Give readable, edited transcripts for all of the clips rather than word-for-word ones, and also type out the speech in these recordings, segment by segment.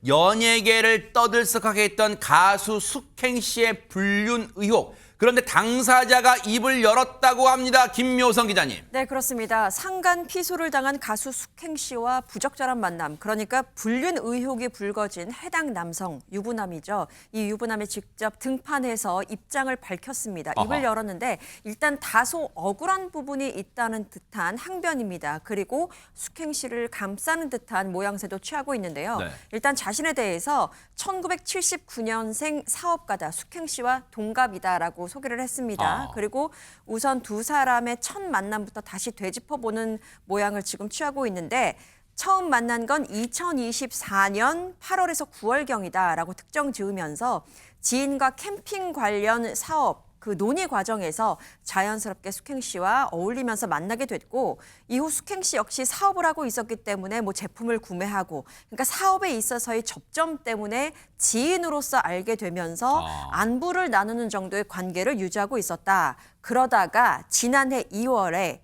연예계를 떠들썩하게 했던 가수 숙행 씨의 불륜 의혹. 그런데 당사자가 입을 열었다고 합니다. 김묘성 기자님. 네, 그렇습니다. 상간 피소를 당한 가수 숙행 씨와 부적절한 만남, 그러니까 불륜 의혹이 불거진 해당 남성, 유부남이죠. 이 유부남이 직접 등판해서 입장을 밝혔습니다. 입을 열었는데 일단 다소 억울한 부분이 있다는 듯한 항변입니다. 그리고 숙행 씨를 감싸는 듯한 모양새도 취하고 있는데요. 네. 일단 자신에 대해서 1979년생 사업가다, 숙행 씨와 동갑이다라고 소개를 했습니다. 그리고 우선 두 사람의 첫 만남부터 다시 되짚어보는 모양을 지금 취하고 있는데, 처음 만난 건 2024년 8월에서 9월경이다라고 특정 지으면서 지인과 캠핑 관련 사업 그 논의 과정에서 자연스럽게 숙행 씨와 어울리면서 만나게 됐고, 이후 숙행 씨 역시 사업을 하고 있었기 때문에 뭐 제품을 구매하고, 그러니까 사업에 있어서의 접점 때문에 지인으로서 알게 되면서 안부를 나누는 정도의 관계를 유지하고 있었다. 그러다가 지난해 2월에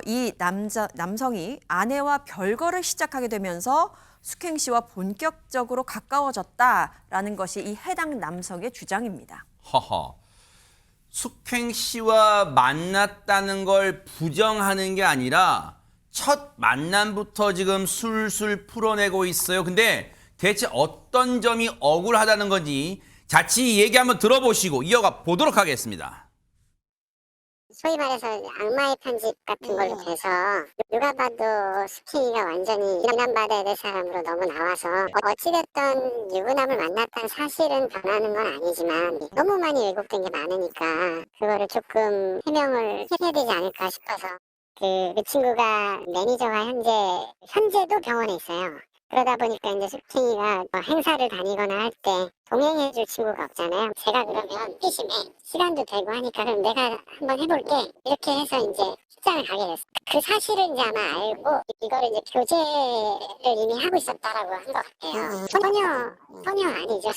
이 남성이 아내와 별거를 시작하게 되면서 숙행 씨와 본격적으로 가까워졌다라는 것이 이 해당 남성의 주장입니다. 허허. 숙행 씨와 만났다는 걸 부정하는 게 아니라 첫 만남부터 지금 술술 풀어내고 있어요. 근데 대체 어떤 점이 억울하다는 건지 자세히 얘기 한번 들어보시고 이어가 보도록 하겠습니다. 소위 말해서 악마의 편집 같은 걸로 돼서 누가 봐도 숙행이가 완전히 비난받아야 될 사람으로 너무 나와서 어찌됐든 유부남을 만났다는 사실은 변하는 건 아니지만 너무 많이 왜곡된 게 많으니까 그거를 조금 해명을 해야 되지 않을까 싶어서 그 친구가 매니저가 현재도 병원에 있어요. 그러다 보니까 이제 숙행이가 행사를 다니거나 할 때 동행해줄 친구가 없잖아요. 제가 그러면 피심에 시간도 되고 하니까 그럼 내가 한번 해볼게 이렇게 해서 이제 출장을 가게 됐어요. 그 사실을 이제 아마 알고 이거를 이제 교제를 이미 하고 있었다라고 한 것 같아요. 전혀 아니죠.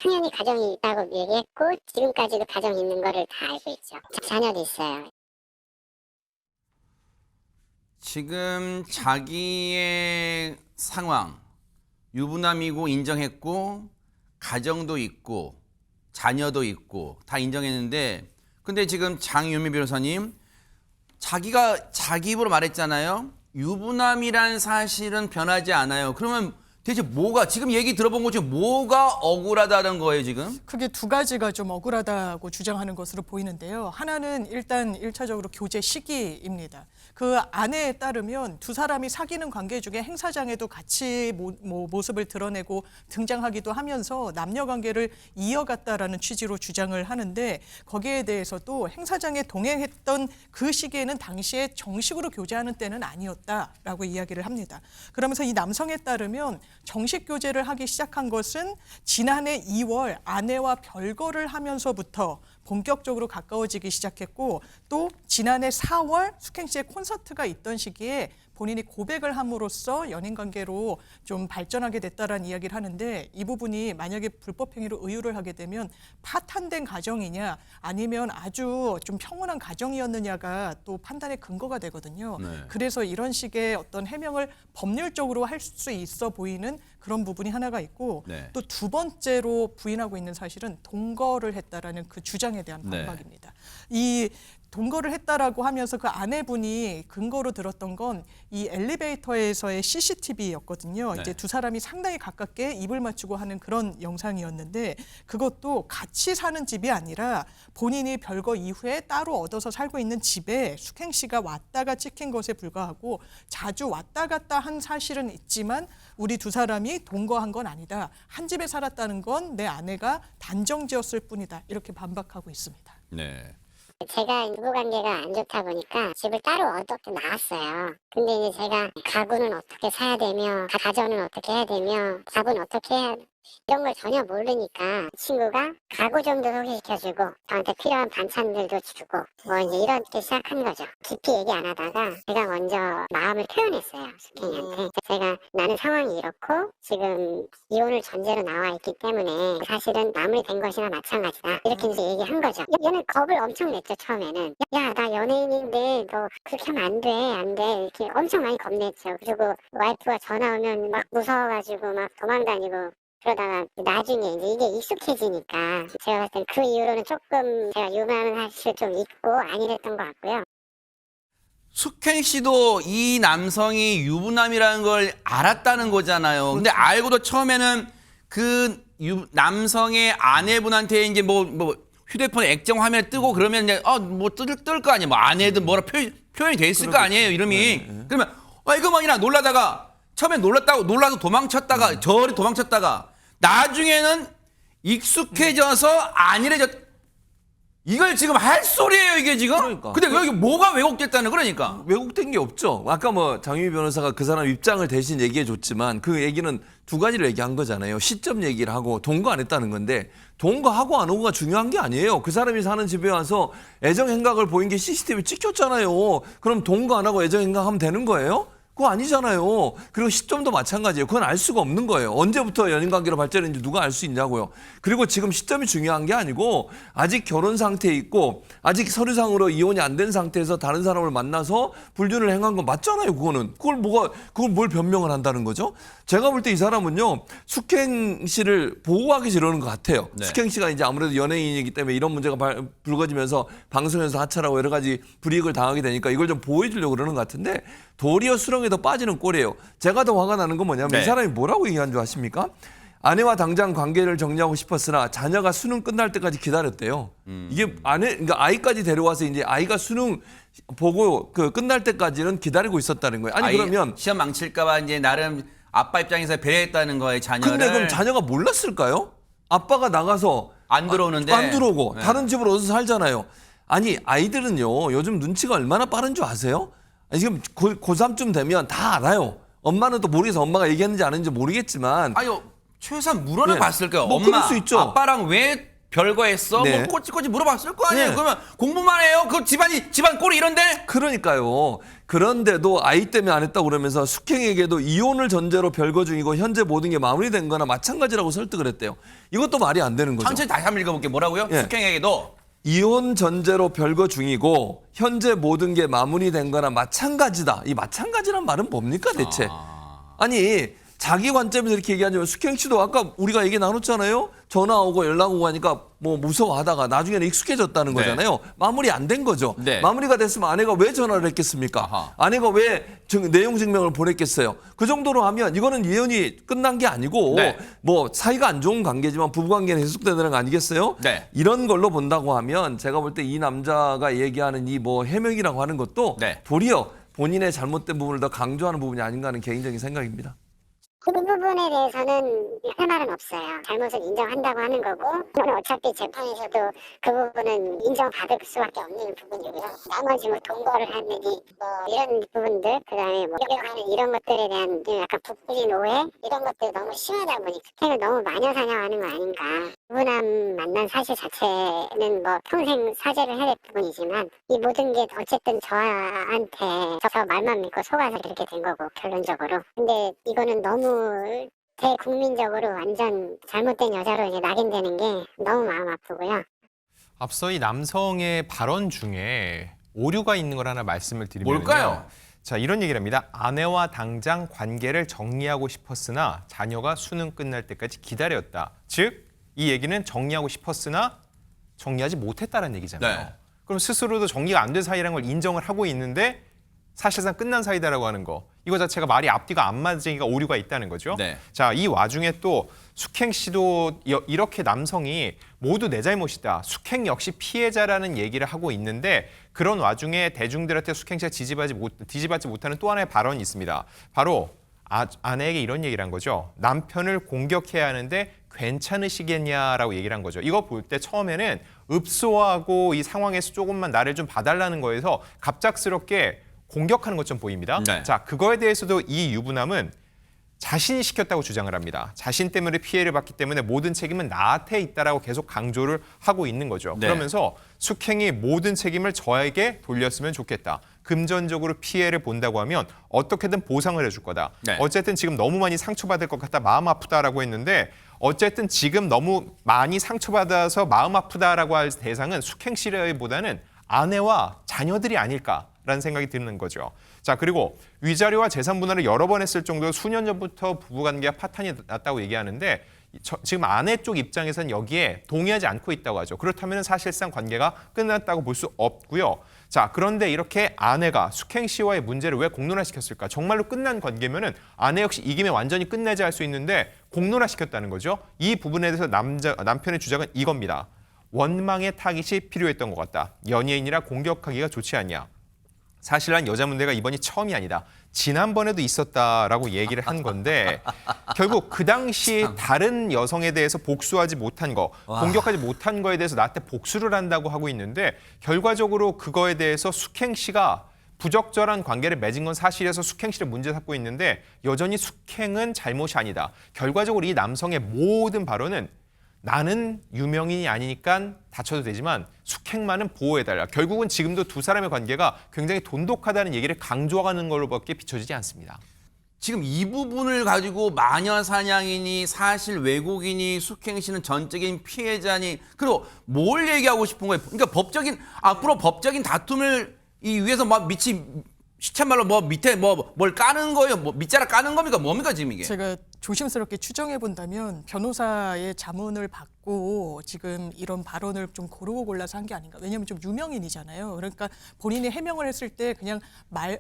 당연히 가정이 있다고 얘기했고 지금까지도 가정이 있는 거를 다 알고 있죠. 자녀도 있어요. 지금 자기의 상황, 유부남이고 인정했고 가정도 있고 자녀도 있고 다 인정했는데, 근데 지금 장유미 변호사님, 자기가 자기 입으로 말했잖아요. 유부남이란 사실은 변하지 않아요. 그러면 대체 뭐가, 지금 얘기 들어본 것 중에 뭐가 억울하다는 거예요, 지금? 그게 두 가지가 좀 억울하다고 주장하는 것으로 보이는데요. 하나는 일단 1차적으로 교제 시기입니다. 그 아내에 따르면 두 사람이 사귀는 관계 중에 행사장에도 같이 모습을 드러내고 등장하기도 하면서 남녀 관계를 이어갔다라는 취지로 주장을 하는데, 거기에 대해서도 행사장에 동행했던 그 시기에는 당시에 정식으로 교제하는 때는 아니었다라고 이야기를 합니다. 그러면서 이 남성에 따르면 정식 교제를 하기 시작한 것은 지난해 2월 아내와 별거를 하면서부터 본격적으로 가까워지기 시작했고, 또 지난해 4월 숙행 씨의 콘서트가 있던 시기에 본인이 고백을 함으로써 연인 관계로 좀 발전하게 됐다라는 이야기를 하는데, 이 부분이 만약에 불법 행위로 의유를 하게 되면 파탄된 가정이냐 아니면 아주 좀 평온한 가정이었느냐가 또 판단의 근거가 되거든요. 네. 그래서 이런 식의 어떤 해명을 법률적으로 할 수 있어 보이는 그런 부분이 하나가 있고, 네. 또 두 번째로 부인하고 있는 사실은 동거를 했다라는 그 주장에 대한 네. 반박입니다. 이 동거를 했다라고 하면서 그 아내분이 근거로 들었던 건 이 엘리베이터에서의 CCTV였거든요. 네. 이제 두 사람이 상당히 가깝게 입을 맞추고 하는 그런 영상이었는데, 그것도 같이 사는 집이 아니라 본인이 별거 이후에 따로 얻어서 살고 있는 집에 숙행 씨가 왔다가 찍힌 것에 불과하고, 자주 왔다 갔다 한 사실은 있지만 우리 두 사람이 동거한 건 아니다. 한 집에 살았다는 건 내 아내가 단정지었을 뿐이다. 이렇게 반박하고 있습니다. 네. 제가 부부관계가 안 좋다 보니까 집을 따로 얻어 나왔어요. 근데 이제 제가 가구는 어떻게 사야 되며 가전은 어떻게 해야 되며 밥은 어떻게 해야 이런 걸 전혀 모르니까 친구가 가구 정도 소개시켜주고 저한테 필요한 반찬들도 주고 뭐 이제 이렇게 시작한 거죠. 깊이 얘기 안 하다가 제가 먼저 마음을 표현했어요. 숙행이한테. 제가 나는 상황이 이렇고 지금 이혼을 전제로 나와 있기 때문에 사실은 마무리된 것이나 마찬가지다. 이렇게 이제 얘기한 거죠. 얘는 겁을 엄청 냈죠. 처음에는. 야, 나 연예인인데 너 그렇게 하면 안 돼, 안 돼. 이렇게 엄청 많이 겁냈죠. 그리고 와이프가 전화 오면 막 무서워가지고 막 도망다니고 그러다가 나중에 이제 이게 익숙해지니까 제가 봤을 땐 그 이후로는 조금 제가 유난할 수 좀 있고 아니랬던 것 같고요. 숙행 씨도 이 남성이 유부남이라는 걸 알았다는 거잖아요. 근데 알고도 처음에는 그 남성의 아내분한테 이제 뭐 휴대폰 액정 화면에 뜨고 그러면 이제 뭐 뜰 거 아니에요. 뭐 아내든 뭐라 표현이 돼 있을 거 아니에요. 이름이. 그러면 이거 뭐냐 놀라다가 처음에 놀라서 도망쳤다가 저리 도망쳤다가 나중에는 익숙해져서 안일해졌. 이걸 지금 할 소리예요, 이게 지금? 그러니까. 근데 여기 뭐가 왜곡됐다는 그러니까. 왜곡된 게 없죠. 아까 뭐 장유미 변호사가 그 사람 입장을 대신 얘기해 줬지만 그 얘기는 두 가지를 얘기한 거잖아요. 시점 얘기를 하고 동거 안 했다는 건데 동거하고 안 하고가 중요한 게 아니에요. 그 사람이 사는 집에 와서 애정 행각을 보인 게 CCTV 찍혔잖아요. 그럼 동거 안 하고 애정 행각하면 되는 거예요? 그거 아니잖아요. 그리고 시점도 마찬가지예요. 그건 알 수가 없는 거예요. 언제부터 연인 관계로 발전했는지 누가 알 수 있냐고요. 그리고 지금 시점이 중요한 게 아니고 아직 결혼 상태에 있고 아직 서류상으로 이혼이 안 된 상태에서 다른 사람을 만나서 불륜을 행한 건 맞잖아요. 그거는. 그걸 뭘 변명을 한다는 거죠? 제가 볼 때 이 사람은요. 숙행 씨를 보호하기 이러는 것 같아요. 네. 숙행 씨가 이제 아무래도 연예인이기 때문에 이런 문제가 불거지면서 방송에서 하차라고 여러 가지 불이익을 당하게 되니까 이걸 좀 보호해 주려고 그러는 것 같은데 도리어 수렁에 더 빠지는 꼴이에요. 제가 더 화가 나는 건 뭐냐면 네. 이 사람이 뭐라고 얘기한 줄 아십니까? 아내와 당장 관계를 정리하고 싶었으나 자녀가 수능 끝날 때까지 기다렸대요. 이게 그러니까 아이까지 데려와서 이제 아이가 수능 보고 그 끝날 때까지는 기다리고 있었다는 거예요. 아니 그러면 시험 망칠까봐 이제 나름 아빠 입장에서 배려했다는 거예요, 자녀를. 근데 그럼 자녀가 몰랐을까요? 아빠가 나가서 안 들어오는데. 안 들어오고 네. 다른 집으로 어서 살잖아요. 아니 아이들은요 요즘 눈치가 얼마나 빠른 줄 아세요? 아니, 지금 고3쯤 되면 다 알아요. 엄마는 또 모르겠어. 엄마가 얘기했는지 안 했는지 모르겠지만 아유, 최소한 물어는 네. 봤을까요? 뭐 엄마, 그럴 수 있죠. 아빠랑 왜 별거 했어? 네. 뭐 꼬치꼬치 물어봤을 거 아니에요. 네. 그러면 공부만 해요? 그 집안 꼴이 이런데? 그러니까요. 그런데도 아이 때문에 안 했다고 그러면서 숙행에게도 이혼을 전제로 별거 중이고 현재 모든 게 마무리된 거나 마찬가지라고 설득을 했대요. 이것도 말이 안 되는 거죠. 천천히 다시 한번 읽어볼게요. 뭐라고요? 예. 숙행에게도. 이혼 전제로 별거 중이고 현재 모든 게 마무리된 거나 마찬가지다. 이 마찬가지란 말은 뭡니까 대체? 아니 자기 관점에서 이렇게 얘기하냐면 숙행 씨도 아까 우리가 얘기 나눴잖아요. 전화 오고 연락 오고 하니까 뭐 무서워하다가 나중에는 익숙해졌다는 네. 거잖아요. 마무리 안 된 거죠. 네. 마무리가 됐으면 아내가 왜 전화를 했겠습니까? 아하. 아내가 왜 내용 증명을 보냈겠어요? 그 정도로 하면 이거는 이혼이 끝난 게 아니고 네. 뭐 사이가 안 좋은 관계지만 부부관계는 해석되는 거 아니겠어요? 네. 이런 걸로 본다고 하면 제가 볼 때 이 남자가 얘기하는 이 뭐 해명이라고 하는 것도 네. 도리어 본인의 잘못된 부분을 더 강조하는 부분이 아닌가 하는 개인적인 생각입니다. 그 부분에 대해서는 할 말은 없어요. 잘못을 인정한다고 하는 거고 어차피 재판에서도 그 부분은 인정받을 수밖에 없는 부분이고요. 나머지 뭐 동거를 하느니 뭐 이런 부분들 그다음에 뭐 하는 이런 것들에 대한 약간 북부진 오해 이런 것들이 너무 심하다 보니 숙행을 너무 마녀사냥하는 거 아닌가. 유부남 만난 사실 자체는 뭐 평생 사죄를 해야 될 부분이지만 이 모든 게 어쨌든 저한테 저 말만 믿고 속아서 이렇게 된 거고 결론적으로. 근데 이거는 너무 대국민적으로 완전 잘못된 여자로 이제 낙인되는 게 너무 마음 아프고요. 앞서 이 남성의 발언 중에 오류가 있는 걸 하나 말씀을 드리면요. 뭘까요? 자, 이런 얘기를 합니다. 아내와 당장 관계를 정리하고 싶었으나 자녀가 수능 끝날 때까지 기다렸다. 즉, 이 얘기는 정리하고 싶었으나 정리하지 못했다는 얘기잖아요. 네. 그럼 스스로도 정리가 안 된 사이라는 걸 인정을 하고 있는데 사실상 끝난 사이다라고 하는 거. 이거 자체가 말이 앞뒤가 안 맞으니까 오류가 있다는 거죠. 네. 자, 이 와중에 또 숙행 씨도 이렇게 남성이 모두 내 잘못이다. 숙행 역시 피해자라는 얘기를 하고 있는데 그런 와중에 대중들한테 숙행 씨가 뒤집어지 못하는 또 하나의 발언이 있습니다. 바로 아내에게 이런 얘기를 한 거죠. 남편을 공격해야 하는데 괜찮으시겠냐라고 얘기를 한 거죠. 이거 볼 때 처음에는 읍소하고 이 상황에서 조금만 나를 좀 봐달라는 거에서 갑작스럽게 공격하는 것처럼 보입니다. 네. 자, 그거에 대해서도 이 유부남은 자신이 시켰다고 주장을 합니다. 자신 때문에 피해를 받기 때문에 모든 책임은 나한테 있다라고 계속 강조를 하고 있는 거죠. 네. 그러면서 숙행이 모든 책임을 저에게 돌렸으면 좋겠다. 금전적으로 피해를 본다고 하면 어떻게든 보상을 해줄 거다. 네. 어쨌든 지금 너무 많이 상처받을 것 같다. 마음 아프다라고 했는데 어쨌든 지금 너무 많이 상처받아서 마음 아프다라고 할 대상은 숙행 씨보다는 아내와 자녀들이 아닐까라는 생각이 드는 거죠. 자, 그리고 위자료와 재산 분할을 여러 번 했을 정도로 수년 전부터 부부관계가 파탄이 났다고 얘기하는데 지금 아내 쪽 입장에서는 여기에 동의하지 않고 있다고 하죠. 그렇다면 사실상 관계가 끝났다고 볼 수 없고요. 자, 그런데 이렇게 아내가 숙행 씨와의 문제를 왜 공론화시켰을까? 정말로 끝난 관계면은 아내 역시 이기면 완전히 끝내자 할 수 있는데 공론화시켰다는 거죠. 이 부분에 대해서 남편의 주장은 이겁니다. 원망의 타깃이 필요했던 것 같다. 연예인이라 공격하기가 좋지 않냐. 사실 난 여자 문제가 이번이 처음이 아니다. 지난번에도 있었다라고 얘기를 한 건데 결국 그 당시 다른 여성에 대해서 복수하지 못한 거, 공격하지 못한 거에 대해서 나한테 복수를 한다고 하고 있는데 결과적으로 그거에 대해서 숙행 씨가 부적절한 관계를 맺은 건 사실에서 숙행 씨를 문제 삼고 있는데 여전히 숙행은 잘못이 아니다. 결과적으로 이 남성의 모든 발언은 나는 유명인이 아니니까 다쳐도 되지만 숙행만은 보호해달라. 결국은 지금도 두 사람의 관계가 굉장히 돈독하다는 얘기를 강조하는 걸로밖에 비춰지지 않습니다. 지금 이 부분을 가지고 마녀 사냥이니 사실 왜곡이니 숙행 씨는 전적인 피해자니 그리고 뭘 얘기하고 싶은 거예요? 그러니까 앞으로 법적인 다툼을 이 위에서 막 시쳇말로 뭐 밑에 뭘 까는 거예요? 뭐 밑자락 까는 겁니까? 뭡니까 지금 이게? 제가 조심스럽게 추정해 본다면 변호사의 자문을 받고 지금 이런 발언을 좀 고르고 골라서 한 게 아닌가. 왜냐하면 좀 유명인이잖아요. 그러니까 본인이 해명을 했을 때 그냥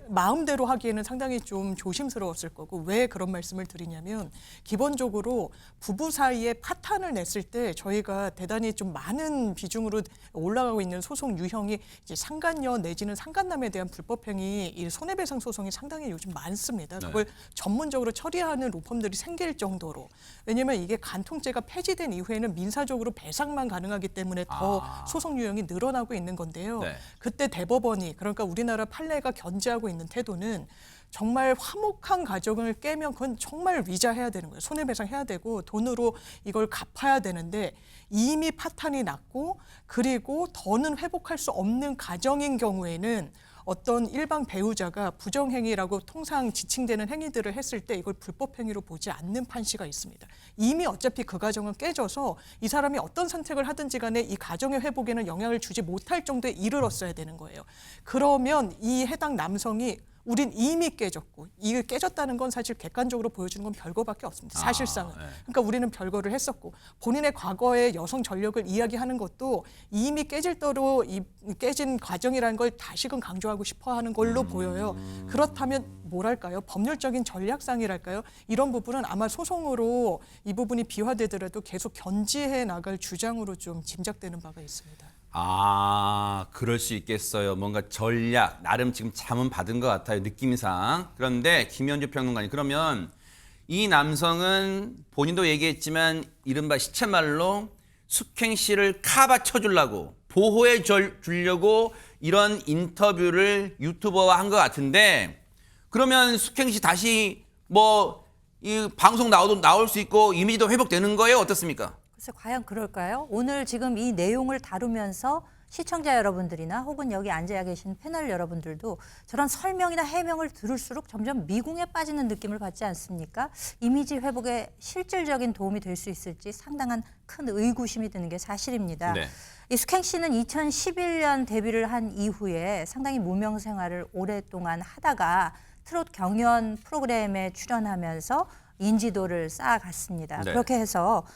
마음대로 하기에는 상당히 좀 조심스러웠을 거고 왜 그런 말씀을 드리냐면 기본적으로 부부 사이에 파탄을 냈을 때 저희가 대단히 좀 많은 비중으로 올라가고 있는 소송 유형이 이제 상간녀 내지는 상간남에 대한 불법행위, 이 손해배상 소송이 상당히 요즘 많습니다. 그걸 전문적으로 처리하는 로펌들이 생길 정도로. 왜냐하면 이게 간통죄가 폐지된 이후에는 민사적으로 배상만 가능하기 때문에 더 소송 유형이 늘어나고 있는 건데요. 네. 그때 대법원이 그러니까 우리나라 판례가 견지하고 있는 태도는 정말 화목한 가정을 깨면 그건 정말 위자해야 되는 거예요. 손해배상해야 되고 돈으로 이걸 갚아야 되는데 이미 파탄이 났고 그리고 더는 회복할 수 없는 가정인 경우에는 어떤 일방 배우자가 부정행위라고 통상 지칭되는 행위들을 했을 때 이걸 불법행위로 보지 않는 판시가 있습니다. 이미 어차피 그 가정은 깨져서 이 사람이 어떤 선택을 하든지 간에 이 가정의 회복에는 영향을 주지 못할 정도에 이르렀어야 되는 거예요. 그러면 이 해당 남성이 우린 이미 깨졌고 이게 깨졌다는 건 사실 객관적으로 보여주는 건 별거밖에 없습니다. 사실상은. 그러니까 우리는 별거를 했었고 본인의 과거의 여성 전력을 이야기하는 것도 이미 깨질 대로 이 깨진 과정이라는 걸 다시금 강조하고 싶어하는 걸로 보여요. 그렇다면 뭐랄까요? 법률적인 전략상이랄까요? 이런 부분은 아마 소송으로 이 부분이 비화되더라도 계속 견지해 나갈 주장으로 좀 짐작되는 바가 있습니다. 그럴 수 있겠어요. 뭔가 전략, 나름 지금 자문 받은 것 같아요. 느낌상. 그런데 김현주 평론가님, 그러면 이 남성은 본인도 얘기했지만 이른바 시쳇말로 숙행 씨를 카바 쳐주려고 보호해 주려고 이런 인터뷰를 유튜버와 한 것 같은데 그러면 숙행 씨 다시 이 방송 나올 수 있고 이미지도 회복되는 거예요? 어떻습니까? 그래서 과연 그럴까요? 오늘 지금 이 내용을 다루면서 시청자 여러분들이나 혹은 여기 앉아 계신 패널 여러분들도 저런 설명이나 해명을 들을수록 점점 미궁에 빠지는 느낌을 받지 않습니까? 이미지 회복에 실질적인 도움이 될 수 있을지 상당한 큰 의구심이 드는 게 사실입니다. 네. 이 숙행 씨는 2011년 데뷔를 한 이후에 상당히 무명 생활을 오랫동안 하다가 트롯 경연 프로그램에 출연하면서 인지도를 쌓아갔습니다. 네. 그렇게 해서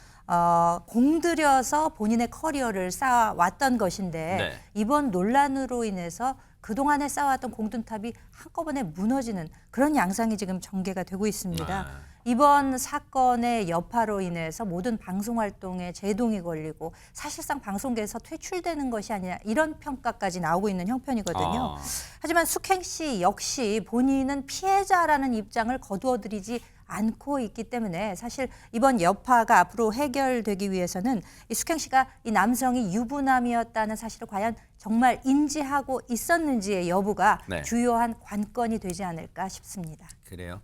공들여서 본인의 커리어를 쌓아왔던 것인데 네. 이번 논란으로 인해서 그동안에 쌓아왔던 공든탑이 한꺼번에 무너지는 그런 양상이 지금 전개가 되고 있습니다. 이번 사건의 여파로 인해서 모든 방송 활동에 제동이 걸리고 사실상 방송계에서 퇴출되는 것이 아니라 이런 평가까지 나오고 있는 형편이거든요. 하지만 숙행 씨 역시 본인은 피해자라는 입장을 거두어들이지 않고 있기 때문에 사실 이번 여파가 앞으로 해결되기 위해서는 이 숙행 씨가 이 남성이 유부남이었다는 사실을 과연 정말 인지하고 있었는지의 여부가 네. 주요한 관건이 되지 않을까 싶습니다. 그래요.